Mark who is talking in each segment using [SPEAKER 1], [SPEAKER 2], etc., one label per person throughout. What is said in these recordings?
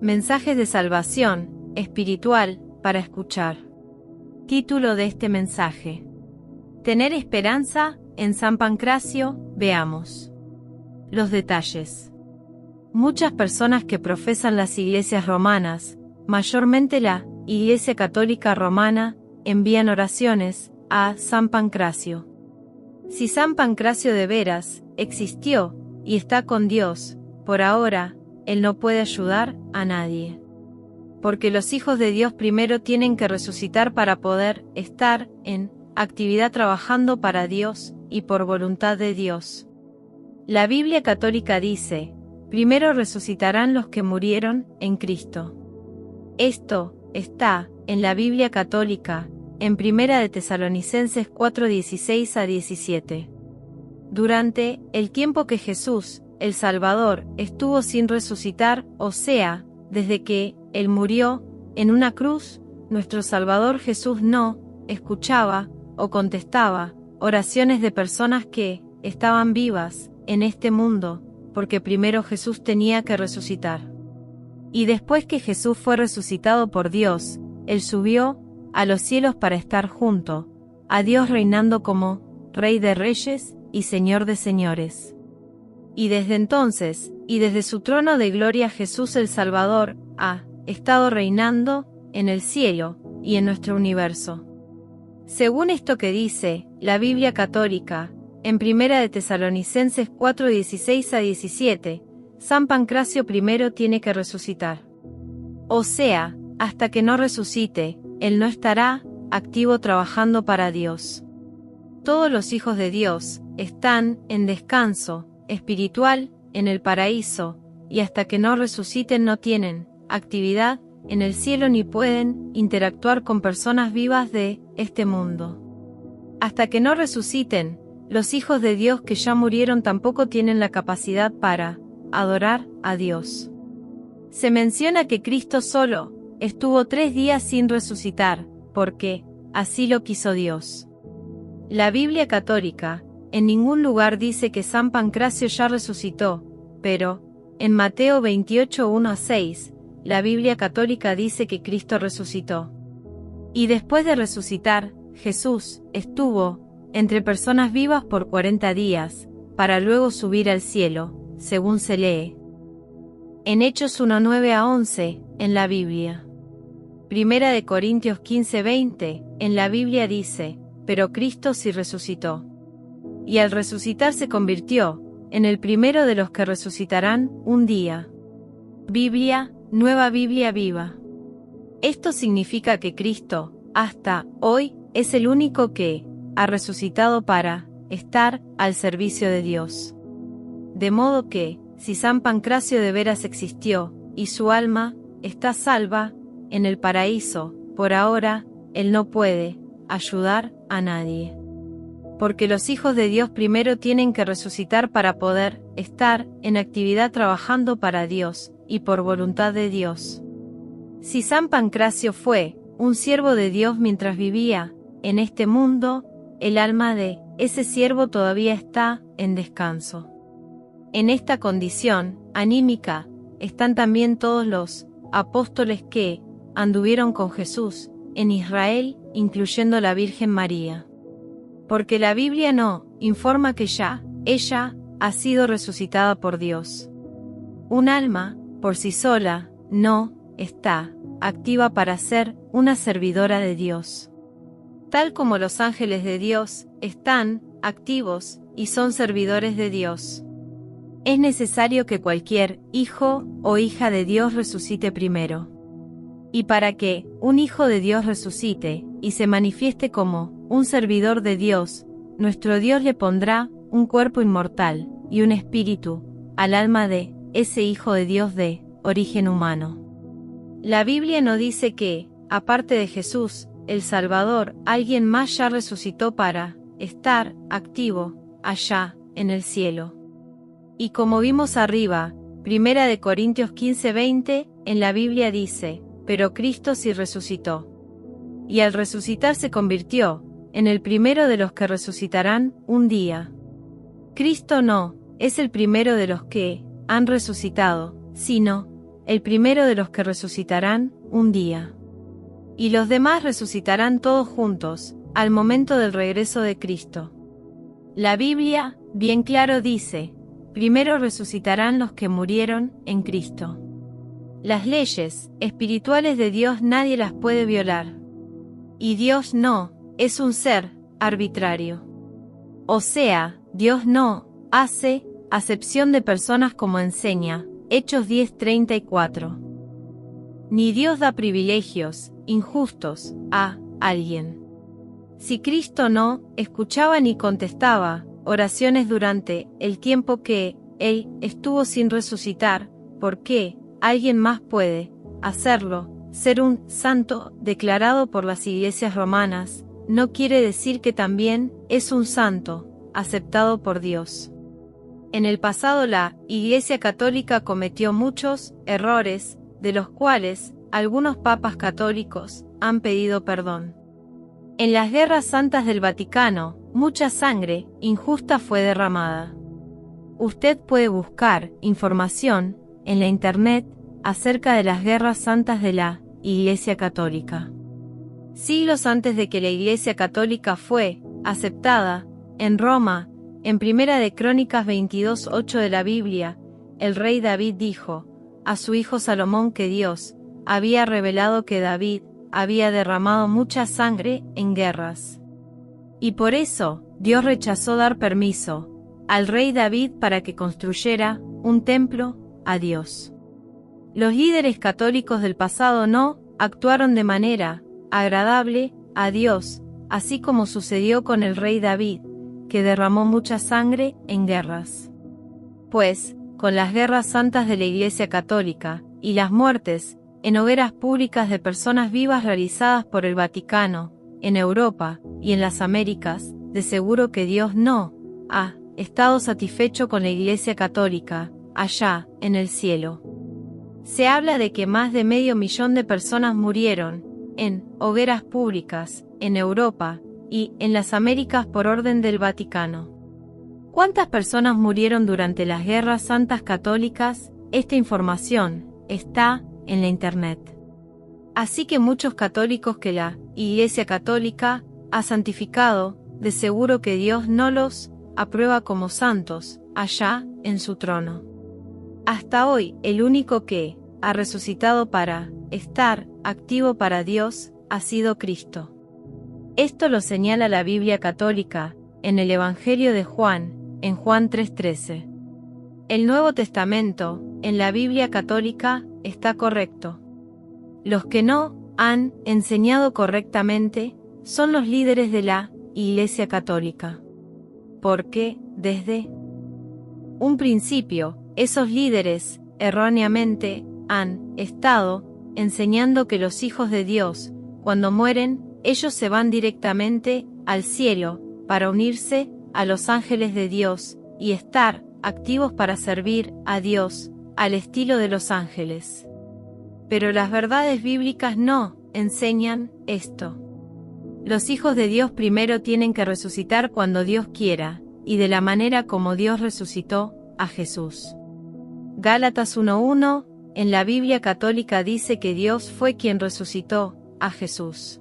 [SPEAKER 1] Mensajes de salvación espiritual para escuchar. Título de este mensaje: Tener esperanza en San Pancracio. Veamos los detalles. Muchas personas que profesan las iglesias romanas, mayormente la Iglesia Católica Romana, envían oraciones a San Pancracio. Si San Pancracio de veras existió y está con Dios, por ahora, él no puede ayudar a nadie. Porque los hijos de Dios primero tienen que resucitar para poder estar en actividad trabajando para Dios y por voluntad de Dios. La Biblia católica dice: primero resucitarán los que murieron en Cristo. Esto está en la Biblia católica, en Primera de Tesalonicenses 4:16-17. Durante el tiempo que Jesús, el Salvador, estuvo sin resucitar, o sea, desde que Él murió en una cruz, nuestro Salvador Jesús no escuchaba o contestaba oraciones de personas que estaban vivas en este mundo, porque primero Jesús tenía que resucitar. Y después que Jesús fue resucitado por Dios, Él subió a los cielos para estar junto a Dios, reinando como Rey de Reyes y Señor de Señores. Y desde entonces, y desde su trono de gloria, Jesús el Salvador ha estado reinando en el cielo y en nuestro universo. Según esto que dice la Biblia católica, en Primera de Tesalonicenses 4:16-17, San Pancracio primero tiene que resucitar. O sea, hasta que no resucite, él no estará activo trabajando para Dios. Todos los hijos de Dios están en descanso espiritual en el paraíso, y hasta que no resuciten no tienen actividad en el cielo ni pueden interactuar con personas vivas de este mundo. Hasta que no resuciten, los hijos de Dios que ya murieron tampoco tienen la capacidad para adorar a Dios. Se menciona que Cristo solo estuvo 3 días sin resucitar, porque así lo quiso Dios. La Biblia católica en ningún lugar dice que San Pancracio ya resucitó, pero en Mateo 28:1-6, la Biblia católica dice que Cristo resucitó. Y después de resucitar, Jesús estuvo entre personas vivas por 40 días, para luego subir al cielo, según se lee en Hechos 1:9-11, en la Biblia. Primera de Corintios 15:20, en la Biblia dice: pero Cristo sí resucitó. Y al resucitar se convirtió en el primero de los que resucitarán un día. Biblia, Nueva Biblia Viva. Esto significa que Cristo, hasta hoy, es el único que ha resucitado para estar al servicio de Dios. De modo que, si San Pancracio de veras existió, y su alma está salva en el paraíso, por ahora, él no puede ayudar a nadie. Porque los hijos de Dios primero tienen que resucitar para poder estar en actividad trabajando para Dios y por voluntad de Dios. Si San Pancracio fue un siervo de Dios mientras vivía en este mundo, el alma de ese siervo todavía está en descanso. En esta condición anímica están también todos los apóstoles que anduvieron con Jesús en Israel, incluyendo la Virgen María. Porque la Biblia no informa que ya ella ha sido resucitada por Dios. Un alma, por sí sola, no está activa para ser una servidora de Dios. Tal como los ángeles de Dios están activos y son servidores de Dios. Es necesario que cualquier hijo o hija de Dios resucite primero. Y para que un hijo de Dios resucite y se manifieste como un servidor de Dios, nuestro Dios le pondrá un cuerpo inmortal y un espíritu al alma de ese hijo de Dios de origen humano. La Biblia no dice que, aparte de Jesús, el Salvador, alguien más ya resucitó para estar activo allá en el cielo. Y como vimos arriba, Primera de Corintios 15:20, en la Biblia dice: pero Cristo sí resucitó. Y al resucitar se convirtió en el primero de los que resucitarán un día. Cristo no es el primero de los que han resucitado, sino el primero de los que resucitarán un día. Y los demás resucitarán todos juntos, al momento del regreso de Cristo. La Biblia, bien claro dice, primero resucitarán los que murieron en Cristo. Las leyes espirituales de Dios nadie las puede violar. Y Dios no es un ser arbitrario. O sea, Dios no hace acepción de personas como enseña Hechos 10:34. Ni Dios da privilegios injustos a alguien. Si Cristo no escuchaba ni contestaba oraciones durante el tiempo que Él estuvo sin resucitar, ¿por qué alguien más puede hacerlo? Ser un santo declarado por las iglesias romanas no quiere decir que también es un santo aceptado por Dios. En el pasado la Iglesia Católica cometió muchos errores, de los cuales algunos papas católicos han pedido perdón. En las guerras santas del Vaticano, mucha sangre injusta fue derramada. Usted puede buscar información en la Internet acerca de las guerras santas de la Iglesia Católica. Siglos antes de que la Iglesia Católica fue aceptada, en Roma, en Primera de Crónicas 22:8 de la Biblia, el rey David dijo a su hijo Salomón que Dios había revelado que David había derramado mucha sangre en guerras. Y por eso, Dios rechazó dar permiso al rey David para que construyera un templo a Dios. Los líderes católicos del pasado no actuaron de manera agradable a Dios, así como sucedió con el rey David, que derramó mucha sangre en guerras. Pues, con las guerras santas de la Iglesia Católica y las muertes en hogueras públicas de personas vivas realizadas por el Vaticano, en Europa y en las Américas, de seguro que Dios no ha estado satisfecho con la Iglesia Católica, allá, en el cielo. Se habla de que más de 500.000 de personas murieron en hogueras públicas, en Europa y en las Américas por orden del Vaticano. ¿Cuántas personas murieron durante las guerras santas católicas? Esta información está en la Internet. Así que muchos católicos que la Iglesia Católica ha santificado, de seguro que Dios no los aprueba como santos, allá, en su trono. Hasta hoy, el único que ha resucitado para estar activo para Dios ha sido Cristo. Esto lo señala la Biblia católica, en el Evangelio de Juan, en Juan 3:13. El Nuevo Testamento, en la Biblia católica, está correcto. Los que no han enseñado correctamente son los líderes de la Iglesia Católica. Porque, desde un principio, esos líderes, erróneamente, han estado enseñando que los hijos de Dios, cuando mueren, ellos se van directamente al cielo para unirse a los ángeles de Dios y estar activos para servir a Dios, al estilo de los ángeles. Pero las verdades bíblicas no enseñan esto. Los hijos de Dios primero tienen que resucitar cuando Dios quiera, y de la manera como Dios resucitó a Jesús. Gálatas 1:1, en la Biblia católica dice que Dios fue quien resucitó a Jesús.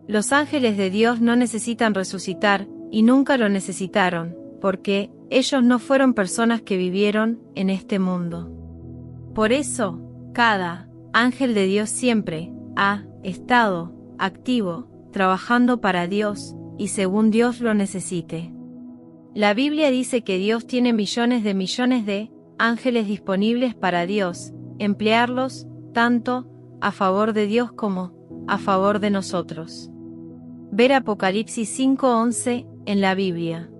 [SPEAKER 1] Los ángeles de Dios no necesitan resucitar, y nunca lo necesitaron, porque ellos no fueron personas que vivieron en este mundo. Por eso, cada ángel de Dios siempre ha estado activo, trabajando para Dios, y según Dios lo necesite. La Biblia dice que Dios tiene millones de ángeles disponibles para Dios, emplearlos tanto a favor de Dios como a favor de nosotros. Ver Apocalipsis 5:11 en la Biblia.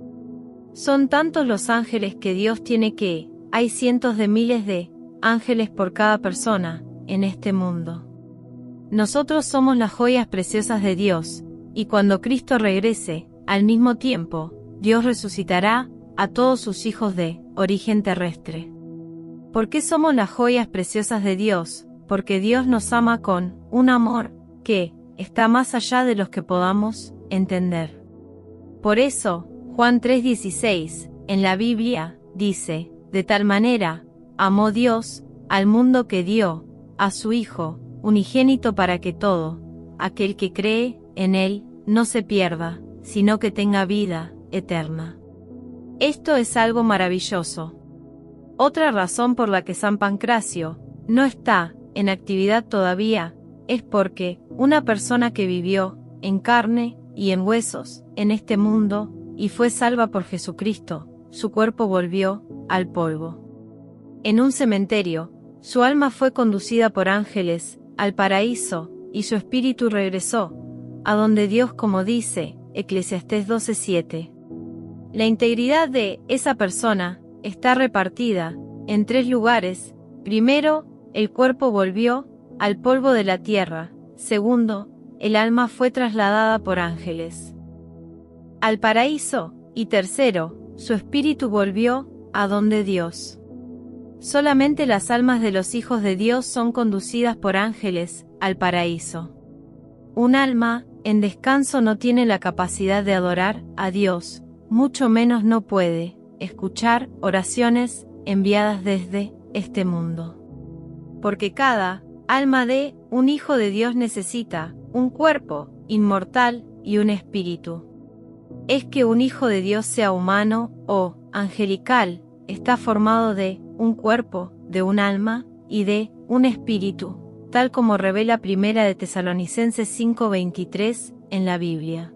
[SPEAKER 1] Son tantos los ángeles que Dios tiene que hay cientos de miles de ángeles por cada persona en este mundo. Nosotros somos las joyas preciosas de Dios, y cuando Cristo regrese, al mismo tiempo, Dios resucitará a todos sus hijos de origen terrestre. ¿Por qué somos las joyas preciosas de Dios? Porque Dios nos ama con un amor que está más allá de los que podamos entender. Por eso, Juan 3:16, en la Biblia, dice, de tal manera, amó Dios al mundo que dio a su Hijo unigénito para que todo aquel que cree en Él no se pierda, sino que tenga vida eterna. Esto es algo maravilloso. Otra razón por la que San Pancracio no está en actividad todavía es porque una persona que vivió en carne y en huesos en este mundo y fue salva por Jesucristo, su cuerpo volvió al polvo. En un cementerio, su alma fue conducida por ángeles al paraíso y su espíritu regresó a donde Dios, como dice Eclesiastés 12:7. La integridad de esa persona está repartida en 3 lugares. Primero, el cuerpo volvió al polvo de la tierra. Segundo, el alma fue trasladada por ángeles al paraíso. Y tercero, su espíritu volvió a donde Dios. Solamente las almas de los hijos de Dios son conducidas por ángeles al paraíso. Un alma en descanso no tiene la capacidad de adorar a Dios, mucho menos no puede escuchar oraciones enviadas desde este mundo. Porque cada alma de un hijo de Dios necesita un cuerpo inmortal y un espíritu. Es que un hijo de Dios sea humano o angelical, está formado de un cuerpo, de un alma y de un espíritu, tal como revela 1 de Tesalonicenses 5:23 en la Biblia.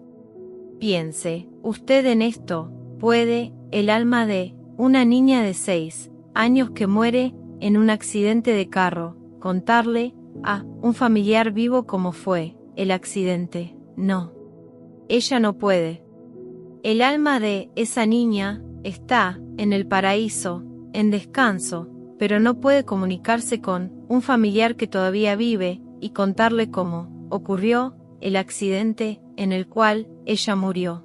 [SPEAKER 1] Piense usted en esto. ¿Puede el alma de una niña de 6 años que muere en un accidente de carro contarle a un familiar vivo cómo fue el accidente? No. Ella no puede. El alma de esa niña está en el paraíso, en descanso, pero no puede comunicarse con un familiar que todavía vive y contarle cómo ocurrió el accidente en el cual ella murió.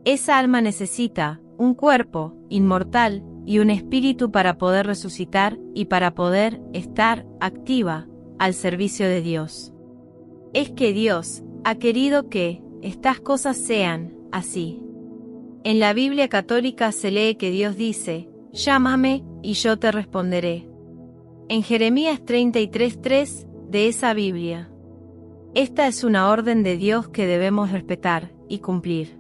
[SPEAKER 1] Esa alma necesita un cuerpo inmortal y un espíritu para poder resucitar y para poder estar activa al servicio de Dios. Es que Dios ha querido que estas cosas sean así. En la Biblia católica se lee que Dios dice: «Llámame y yo te responderé». En Jeremías 33:3 de esa Biblia. Esta es una orden de Dios que debemos respetar y cumplir.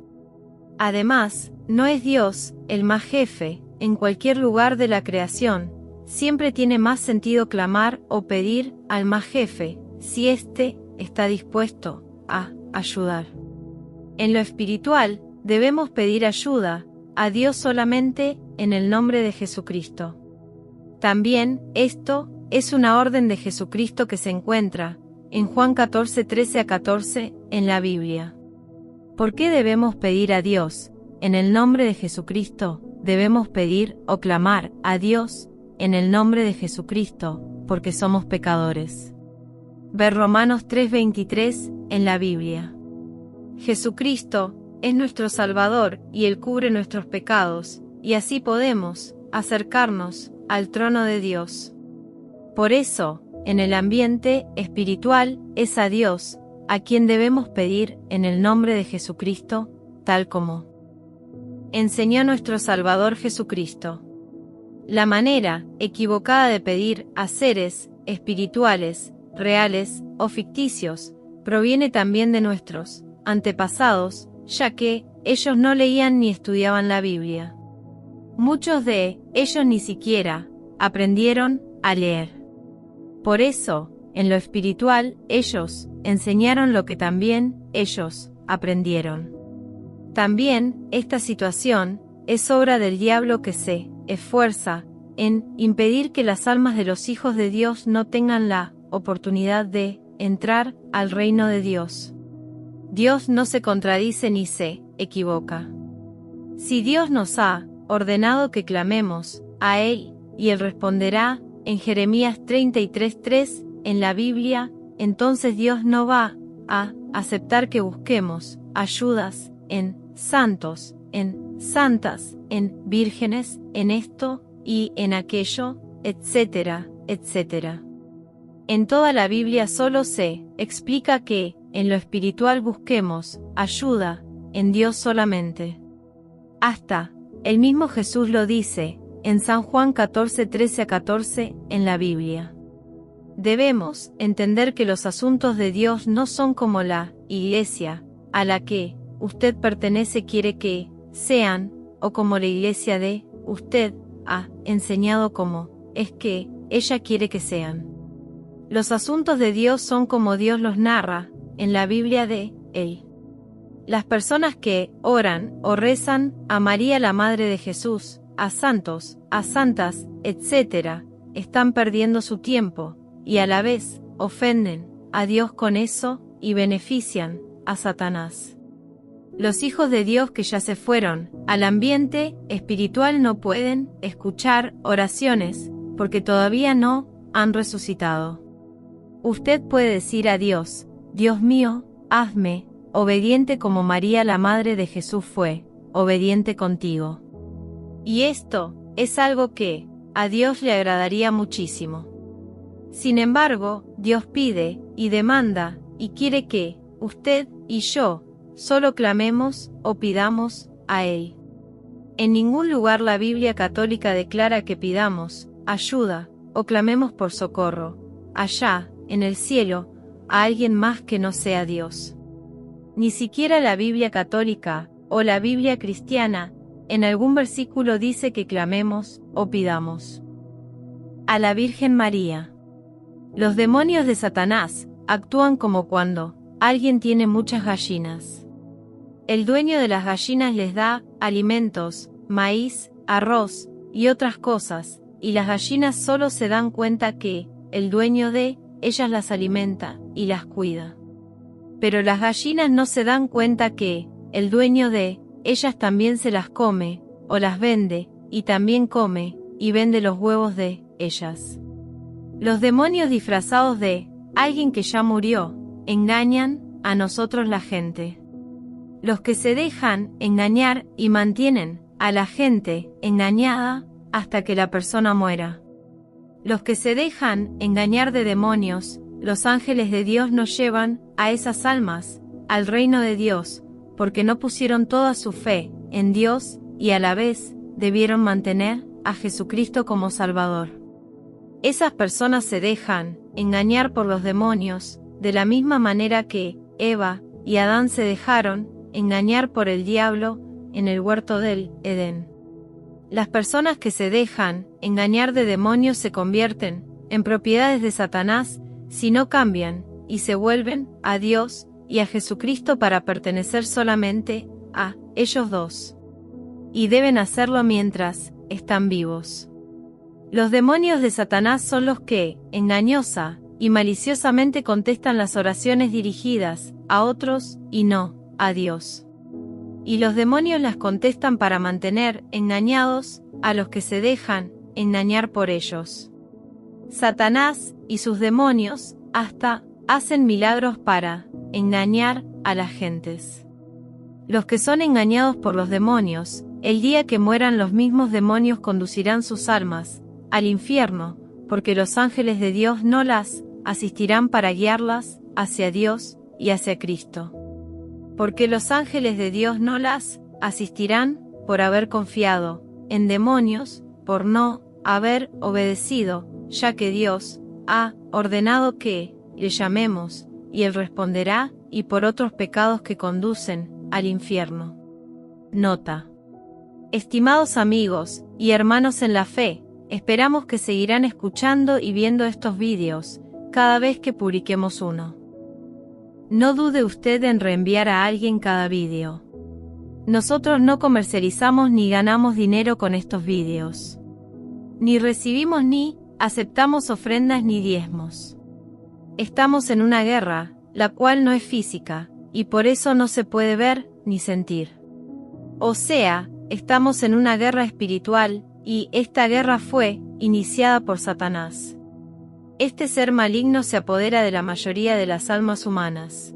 [SPEAKER 1] Además, no es Dios el más jefe en cualquier lugar de la creación. Siempre tiene más sentido clamar o pedir al más jefe, si éste está dispuesto a ayudar. En lo espiritual, debemos pedir ayuda a Dios solamente en el nombre de Jesucristo. También, esto es una orden de Jesucristo que se encuentra en Juan 14:13-14 en la Biblia. ¿Por qué debemos pedir a Dios en el nombre de Jesucristo? Debemos pedir o clamar a Dios en el nombre de Jesucristo, porque somos pecadores. Ver Romanos 3:23 en la Biblia. Jesucristo es nuestro Salvador y Él cubre nuestros pecados, y así podemos acercarnos al trono de Dios. Por eso, en el ambiente espiritual es a Dios a quien debemos pedir en el nombre de Jesucristo, tal como enseñó nuestro Salvador Jesucristo. La manera equivocada de pedir a seres espirituales, reales o ficticios, proviene también de nuestros antepasados, ya que ellos no leían ni estudiaban la Biblia. Muchos de ellos ni siquiera aprendieron a leer. Por eso, en lo espiritual, ellos enseñaron lo que también ellos aprendieron. También, esta situación es obra del diablo que se esfuerza en impedir que las almas de los hijos de Dios no tengan la oportunidad de entrar al reino de Dios. Dios no se contradice ni se equivoca. Si Dios nos ha ordenado que clamemos a Él, y Él responderá, en Jeremías 33:3 en la Biblia, entonces Dios no va a aceptar que busquemos ayudas en santos, en santas, en vírgenes, en esto y en aquello, etcétera, etcétera. En toda la Biblia solo se explica que en lo espiritual busquemos ayuda en Dios solamente. Hasta el mismo Jesús lo dice en San Juan 14, 13 a 14, en la Biblia. Debemos entender que los asuntos de Dios no son como la iglesia a la que usted pertenece quiere que sean, o como la iglesia de usted ha enseñado como es que ella quiere que sean. Los asuntos de Dios son como Dios los narra en la Biblia de Él. Las personas que oran o rezan a María la Madre de Jesús, a santos, a santas, etc., están perdiendo su tiempo, y a la vez ofenden a Dios con eso y benefician a Satanás. Los hijos de Dios que ya se fueron al ambiente espiritual no pueden escuchar oraciones porque todavía no han resucitado. Usted puede decir a Dios, Dios mío, hazme obediente como María la Madre de Jesús fue obediente contigo. Y esto es algo que a Dios le agradaría muchísimo. Sin embargo, Dios pide y demanda y quiere que usted y yo solo clamemos o pidamos a Él. En ningún lugar la Biblia católica declara que pidamos ayuda o clamemos por socorro, allá, en el cielo, a alguien más que no sea Dios. Ni siquiera la Biblia católica o la Biblia cristiana en algún versículo dice que clamemos o pidamos a la Virgen María. Los demonios de Satanás actúan como cuando alguien tiene muchas gallinas. El dueño de las gallinas les da alimentos, maíz, arroz y otras cosas, y las gallinas solo se dan cuenta que el dueño de ellas las alimenta y las cuida. Pero las gallinas no se dan cuenta que el dueño de ellas también se las come, o las vende, y también come y vende los huevos de ellas. Los demonios disfrazados de alguien que ya murió, engañan a nosotros la gente. Los que se dejan engañar y mantienen a la gente engañada hasta que la persona muera. Los que se dejan engañar de demonios, los ángeles de Dios nos llevan a esas almas al reino de Dios, porque no pusieron toda su fe en Dios y a la vez debieron mantener a Jesucristo como Salvador. Esas personas se dejan engañar por los demonios, de la misma manera que Eva y Adán se dejaron engañar por el diablo en el huerto del Edén. Las personas que se dejan engañar de demonios se convierten en propiedades de Satanás si no cambian y se vuelven a Dios y a Jesucristo para pertenecer solamente a ellos dos. Y deben hacerlo mientras están vivos. Los demonios de Satanás son los que, engañosa y maliciosamente contestan las oraciones dirigidas a otros y no a Dios. Y los demonios las contestan para mantener engañados a los que se dejan engañar por ellos. Satanás y sus demonios hasta hacen milagros para engañar a las gentes. Los que son engañados por los demonios, el día que mueran los mismos demonios conducirán sus almas al infierno, porque los ángeles de Dios no las asistirán para guiarlas hacia Dios y hacia Cristo. Porque los ángeles de Dios no las asistirán por haber confiado en demonios, por no haber obedecido, ya que Dios ha ordenado que le llamemos, y Él responderá, y por otros pecados que conducen al infierno. Nota. Estimados amigos y hermanos en la fe, esperamos que seguirán escuchando y viendo estos vídeos cada vez que publiquemos uno. No dude usted en reenviar a alguien cada vídeo. Nosotros no comercializamos ni ganamos dinero con estos vídeos. Ni recibimos ni aceptamos ofrendas ni diezmos. Estamos en una guerra, la cual no es física, y por eso no se puede ver ni sentir. O sea, estamos en una guerra espiritual, y esta guerra fue iniciada por Satanás. Este ser maligno se apodera de la mayoría de las almas humanas.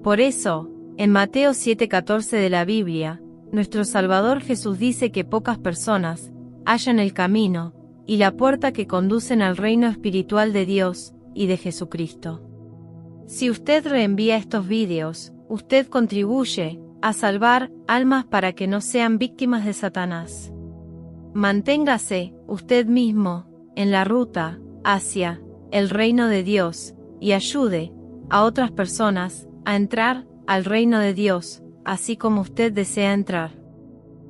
[SPEAKER 1] Por eso, en Mateo 7:14 de la Biblia, nuestro Salvador Jesús dice que pocas personas hallan el camino y la puerta que conducen al reino espiritual de Dios y de Jesucristo. Si usted reenvía estos vídeos, usted contribuye a salvar almas para que no sean víctimas de Satanás. Manténgase, usted mismo, en la ruta hacia el reino de Dios, y ayude a otras personas a entrar al reino de Dios, así como usted desea entrar.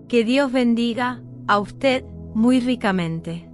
[SPEAKER 1] Que Dios bendiga a usted muy ricamente.